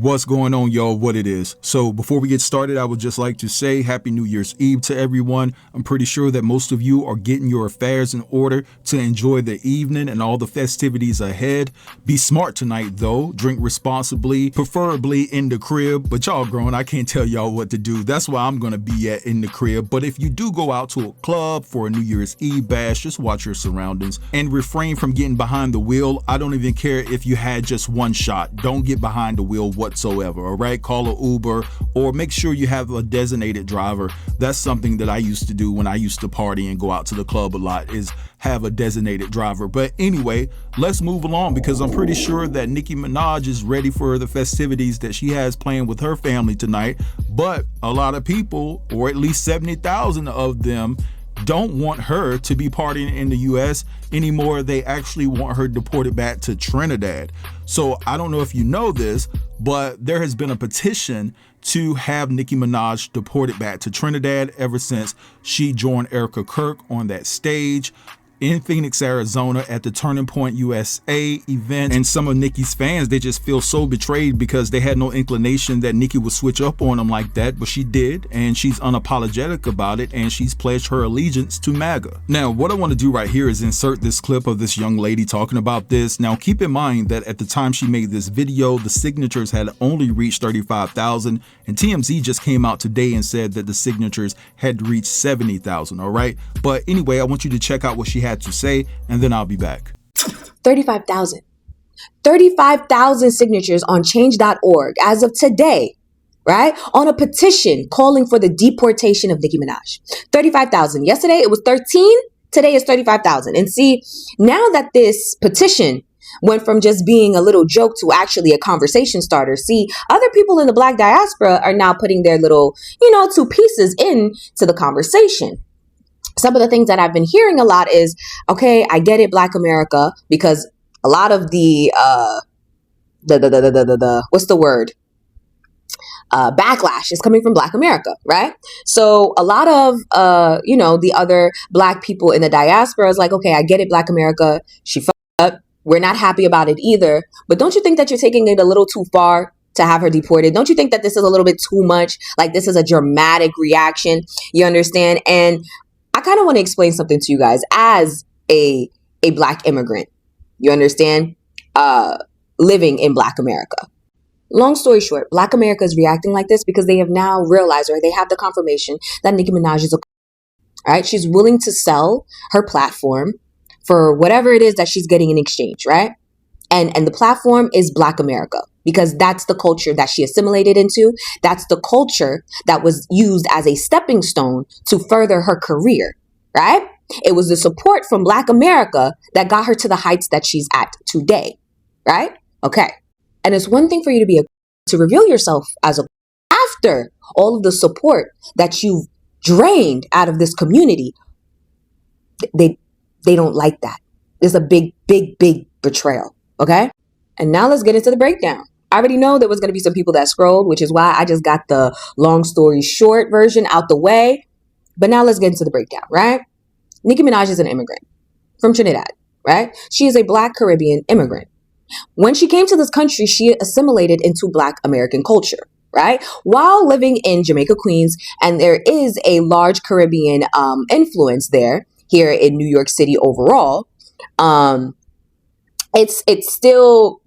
What's going on, y'all? What it is. So before we get started, I would just like to say Happy New Year's Eve to everyone. I'm pretty sure that most of you are getting your affairs in order to enjoy the evening and all the festivities ahead. Be smart tonight, though. Drink responsibly, preferably in the crib. But y'all grown, I can't tell y'all what to do. That's why I'm going to be in the crib. But if you do go out to a club for a New Year's Eve bash, just watch your surroundings and refrain from getting behind the wheel. I don't even care if you had just one shot. Don't get behind the wheel whatsoever. All right, call an Uber or make sure you have a designated driver. That's something that I used to do when I used to party and go out to the club a lot, is have a designated driver. But anyway, let's move along, because I'm pretty sure that Nicki Minaj is ready for the festivities that she has planned with her family tonight. But a lot of people, or at least 70,000 of them, don't want her to be partying in the US anymore. They actually want her deported back to Trinidad. So I don't know if you know this, but there has been a petition to have Nicki Minaj deported back to Trinidad ever since she joined Erica Kirk on that stage in Phoenix, Arizona at the Turning Point USA event. And some of Nicki's fans, they just feel so betrayed because they had no inclination that Nicki would switch up on them like that, but she did, and she's unapologetic about it, and she's pledged her allegiance to MAGA. Now, what I want to do right here is insert this clip of this young lady talking about this. Now, keep in mind that at the time she made this video, the signatures had only reached 35,000, and TMZ just came out today and said that the signatures had reached 70,000, all right? But anyway, I want you to check out what she had to say, and then I'll be back. 35,000. 35,000 signatures on change.org as of today, right? On a petition calling for the deportation of Nicki Minaj. 35,000. Yesterday it was 13. Today is 35,000. And see, now that this petition went from just being a little joke to actually a conversation starter, see, other people in the Black diaspora are now putting their little, two pieces into the conversation. Some of the things that I've been hearing a lot is, okay, I get it, Black America, because a lot of the what's the word? Backlash is coming from Black America, right? So a lot of, the other Black people in the diaspora is like, okay, I get it, Black America, she fucked up. We're not happy about it either. But don't you think that you're taking it a little too far to have her deported? Don't you think that this is a little bit too much? Like, this is a dramatic reaction. You understand? And I kind of want to explain something to you guys as a Black immigrant, you understand, living in Black America. Long story short, Black America is reacting like this because they have now realized, or they have the confirmation that Nicki Minaj is right? She's willing to sell her platform for whatever it is that she's getting in exchange, right? And the platform is Black America, because that's the culture that she assimilated into. That's the culture that was used as a stepping stone to further her career, right? It was the support from Black America that got her to the heights that she's at today, right? Okay. And it's one thing for you to reveal yourself as after all of the support that you've drained out of this community. They don't like that. There's a big, big, big betrayal. Okay. And now let's get into the breakdown. I already know there was going to be some people that scrolled, which is why I just got the long story short version out the way. But now let's get into the breakdown, right? Nicki Minaj is an immigrant from Trinidad, right? She is a Black Caribbean immigrant. When she came to this country, she assimilated into Black American culture, right? While living in Jamaica, Queens, and there is a large Caribbean influence there, here in New York City overall, it's still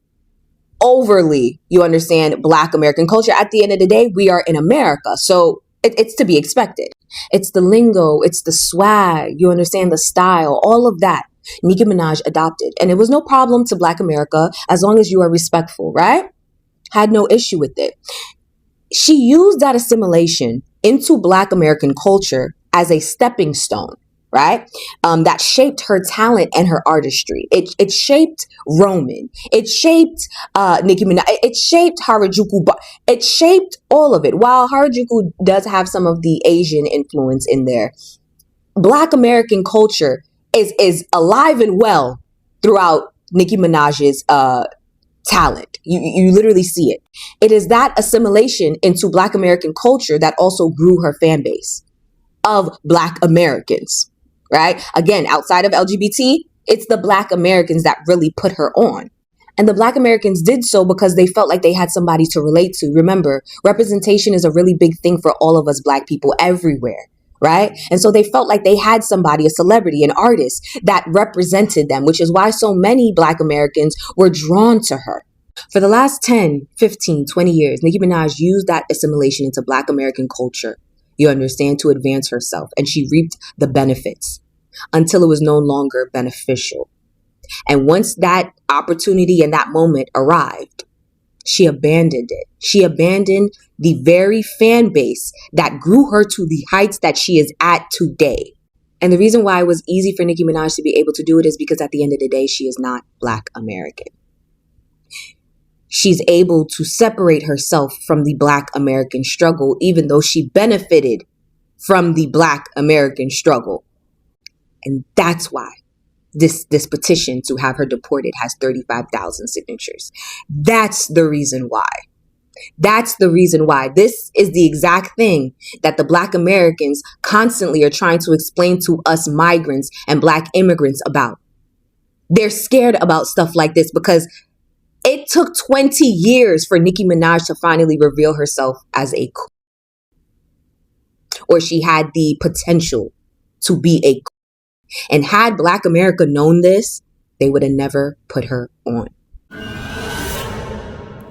overly, you understand, Black American culture. At the end of the day, we are in America. So it's to be expected. It's the lingo, it's the swag, you understand, the style, all of that Nicki Minaj adopted. And it was no problem to Black America as long as you are respectful, right? Had no issue with it. She used that assimilation into Black American culture as a stepping stone, right? That shaped her talent and her artistry. It shaped Roman. It shaped Nicki Minaj. It shaped Harajuku. It shaped all of it. While Harajuku does have some of the Asian influence in there, Black American culture is alive and well throughout Nicki Minaj's talent. You literally see it. It is that assimilation into Black American culture that also grew her fan base of Black Americans. Right? Again, outside of LGBT, it's the Black Americans that really put her on. And the Black Americans did so because they felt like they had somebody to relate to. Remember, representation is a really big thing for all of us Black people everywhere, right? And so they felt like they had somebody, a celebrity, an artist that represented them, which is why so many Black Americans were drawn to her. For the last 10, 15, 20 years, Nicki Minaj used that assimilation into Black American culture, you understand, to advance herself. And she reaped the benefits until it was no longer beneficial. And once that opportunity and that moment arrived, she abandoned it. She abandoned the very fan base that grew her to the heights that she is at today. And the reason why it was easy for Nicki Minaj to be able to do it is because at the end of the day, she is not Black American. She's able to separate herself from the Black American struggle, even though she benefited from the Black American struggle. And that's why this petition to have her deported has 35,000 signatures. That's the reason why. That's the reason why. This is the exact thing that the Black Americans constantly are trying to explain to us migrants and Black immigrants about. They're scared about stuff like this because it took 20 years for Nicki Minaj to finally reveal herself as a queen. Or she had the potential to be a queen. And had Black America known this, they would have never put her on.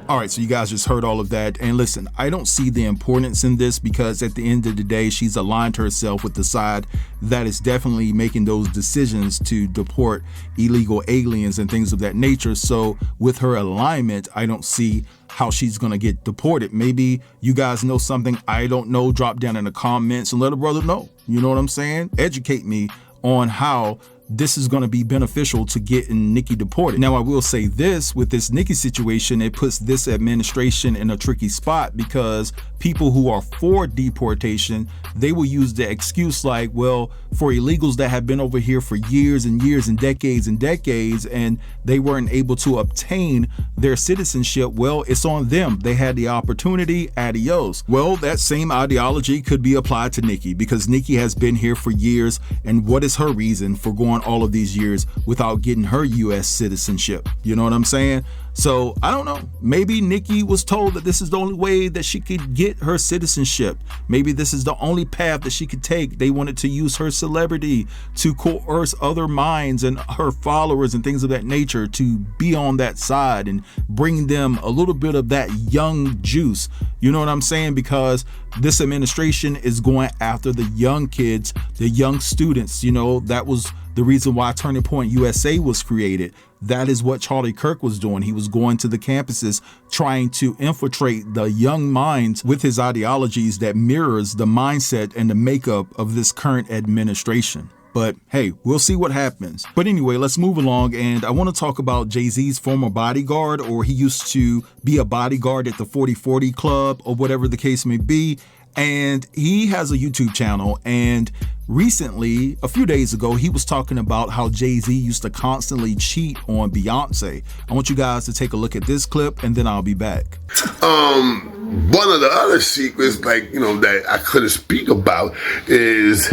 All right, so you guys just heard all of that. And listen, I don't see the importance in this because at the end of the day, she's aligned herself with the side that is definitely making those decisions to deport illegal aliens and things of that nature. So with her alignment, I don't see how she's going to get deported. Maybe you guys know something I don't know. Drop down in the comments and let a brother know. You know what I'm saying? Educate me on how this is going to be beneficial to getting Nicki deported. Now, I will say this, with this Nicki situation, it puts this administration in a tricky spot because people who are for deportation, they will use the excuse like, well, for illegals that have been over here for years and years and decades and they weren't able to obtain their citizenship, well, it's on them. They had the opportunity, adios. Well, that same ideology could be applied to Nicki because Nicki has been here for years, and what is her reason for going all of these years without getting her U.S. citizenship? You know what I'm saying? So I don't know. Maybe Nicki was told that this is the only way that she could get her citizenship. Maybe this is the only path that she could take. They wanted to use her celebrity to coerce other minds and her followers and things of that nature to be on that side and bring them a little bit of that young juice. You know what I'm saying? Because this administration is going after the young kids, the young students. You know, that was the reason why Turning Point USA was created. That is what Charlie Kirk was doing. He was going to the campuses trying to infiltrate the young minds with his ideologies that mirrors the mindset and the makeup of this current administration. But hey, we'll see what happens. But anyway, let's move along. And I want to talk about Jay-Z's former bodyguard, or he used to be a bodyguard at the 4040 Club or whatever the case may be. And he has a YouTube channel, and recently, a few days ago, he was talking about how Jay-Z used to constantly cheat on Beyonce. I want you guys to take a look at this clip, and then I'll be back. One of the other secrets, that I couldn't speak about is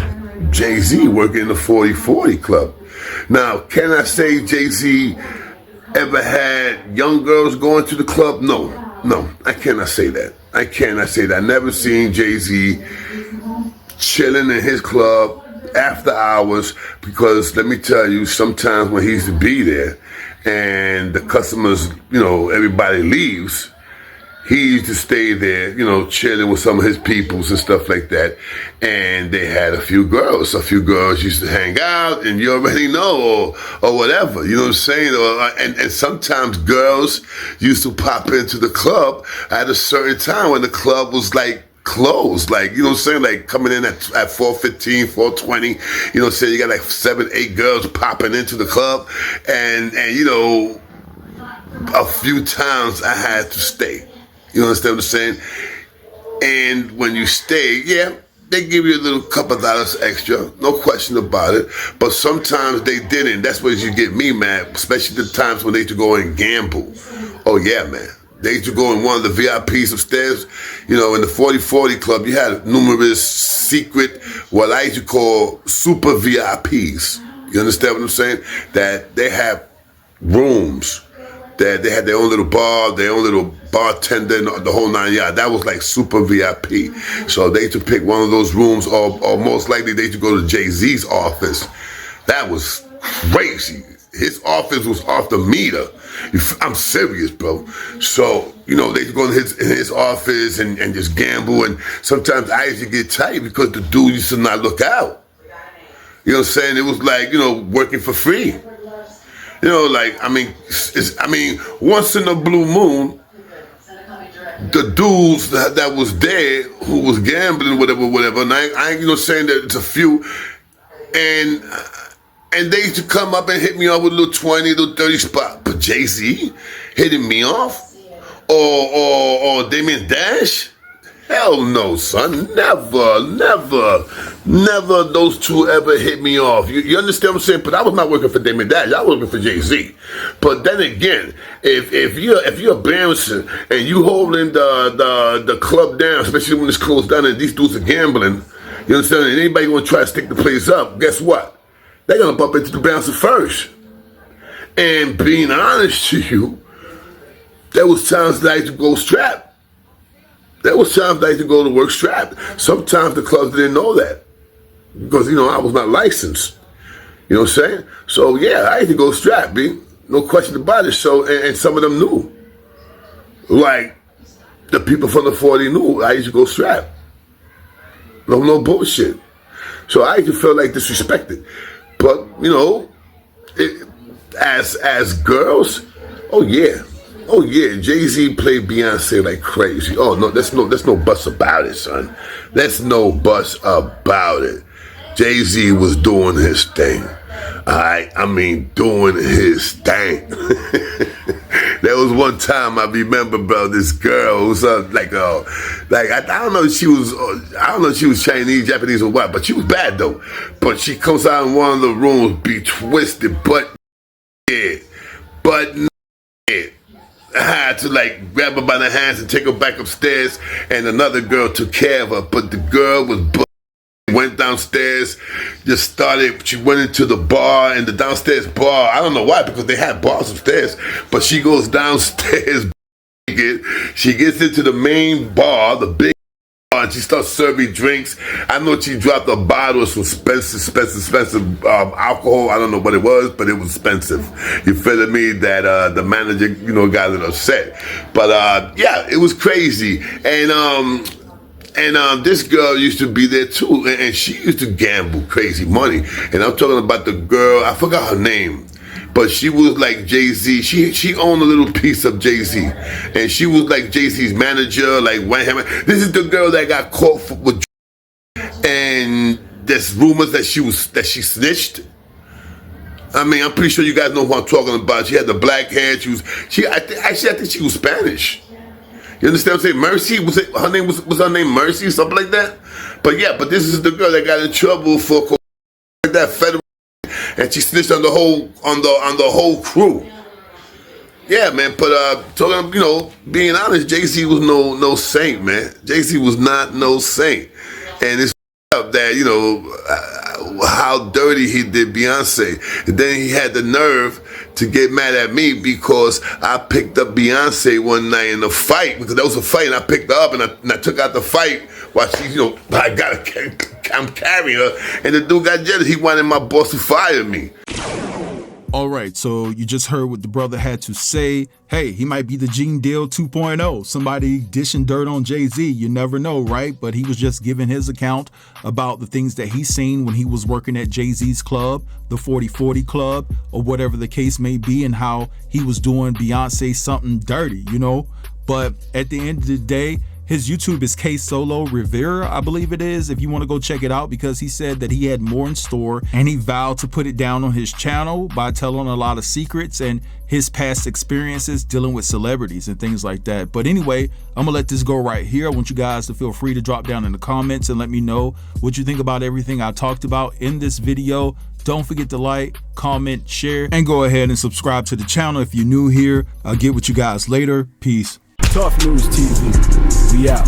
Jay-Z working in the 4040 Club. Now, can I say Jay-Z ever had young girls going to the club? No, I cannot say that. I never seen Jay-Z chilling in his club after hours, because let me tell you, sometimes when he used to be there and the customers, everybody leaves, he used to stay there, chilling with some of his peoples and stuff like that. And they had a few girls used to hang out, and you already know, or whatever, you know what I'm saying? And sometimes girls used to pop into the club at a certain time when the club was closed, you know what I'm saying? Like coming in at 4:15, 4:20, you know what I'm saying? You got 7, 8 girls popping into the club, and a few times I had to stay. You understand what I'm saying? And when you stay, yeah, they give you a little couple of dollars extra, no question about it. But sometimes they didn't. That's where you get me mad, especially the times when they used to go and gamble. Oh yeah, man. They used to go in one of the VIPs upstairs. In the 4040 Club, you had numerous secret, what I used to call super VIPs. You understand what I'm saying? That they have rooms that they had their own little bar, their own little bartender, and the whole 9 yards. That was like super VIP. So they used to pick one of those rooms, or most likely they used to go to Jay-Z's office. That was crazy. His office was off the meter. I'm serious, bro. So, you know, they used to go in his office and just gamble. And sometimes I used to get tight because the dude used to not look out. You know what I'm saying? It was like, you know, working for free. You know, like, I mean, once in a blue moon, the dudes that was there who was gambling, whatever, and I ain't, you know, saying that it's a few, and they used to come up and hit me off with a little 20, little 30 spot. But Jay-Z hitting me off? Or Damien Dash? Hell no, son. Never those two ever hit me off. You understand what I'm saying? But I was not working for Damien Dash. I was working for Jay-Z. But then again, if you're a bouncer and you holding the club down, especially when it's closed down and these dudes are gambling, you understand? And anybody gonna try to stick the place up, guess what? They're gonna bump into the bouncer first. And being honest to you, there was times that I used to go strapped. There was times I used to go to work strapped. Sometimes the clubs didn't know that because, you know, I was not licensed. You know what I'm saying? So, yeah, I used to go strapped, B. No question about it. So, and some of them knew. Like, the people from the 40 knew I used to go strapped. No bullshit. So I used to feel like disrespected. But, you know, as girls, oh, yeah. Oh yeah, Jay-Z played Beyonce like crazy. Oh no, there's no bus about it, son. There's no bus about it. Jay-Z was doing his thing. Alright, I mean doing his thing. There was one time I remember, bro, this girl was like I don't know if she was Chinese, Japanese, or what, but she was bad though. But she comes out in one of the rooms, be twisted, but I had to like grab her by the hands and take her back upstairs, and another girl took care of her. But the girl was went downstairs, she went into the bar, and the downstairs bar, I don't know why, because they had bars upstairs, but she goes downstairs, she gets into the main bar, the big bar, and she starts serving drinks. I know she dropped a bottle of some expensive alcohol. I don't know what it was, but it was expensive. You feel me? That the manager, you know, got it upset. But yeah, it was crazy. And this girl used to be there too, and she used to gamble crazy money. And I'm talking about the girl, I forgot her name, but she was like Jay-Z. She owned a little piece of Jay-Z, and she was like Jay-Z's manager, like this is the girl that got caught with, and there's rumors that she snitched. I mean, I'm pretty sure you guys know who I'm talking about. She had the black hair. I think she was Spanish. You understand what I'm saying? Mercy, was her name Mercy, something like that? But yeah, but this is the girl that got in trouble for that federal, and she snitched on the whole crew. Yeah, man. But talking, you know, being honest, Jay-Z was no saint, man. Jay-Z was not no saint, and it's up that, you know, how dirty he did Beyonce, and then he had the nerve to get mad at me because I picked up Beyonce one night in a fight, because there was a fight, and I picked her up and I took out the fight while she, you know, I'm carrying her, and the dude got jealous. He wanted my boss to fire me. All right, so you just heard what the brother had to say. Hey, he might be the Gene Deal 2.0. Somebody dishing dirt on Jay-Z. You never know, right? But he was just giving his account about the things that he's seen when he was working at Jay-Z's club, the 4040 Club, or whatever the case may be, and how he was doing Beyonce something dirty, you know? But at the end of the day, his YouTube is K Solo Rivera, I believe it is, if you want to go check it out, because he said that he had more in store, and he vowed to put it down on his channel by telling a lot of secrets and his past experiences dealing with celebrities and things like that. But anyway, I'm gonna let this go right here. I want you guys to feel free to drop down in the comments and let me know what you think about everything I talked about in this video. Don't forget to like, comment, share, and go ahead and subscribe to the channel if you're new here. I'll get with you guys later. Peace. Tough News TV. We out.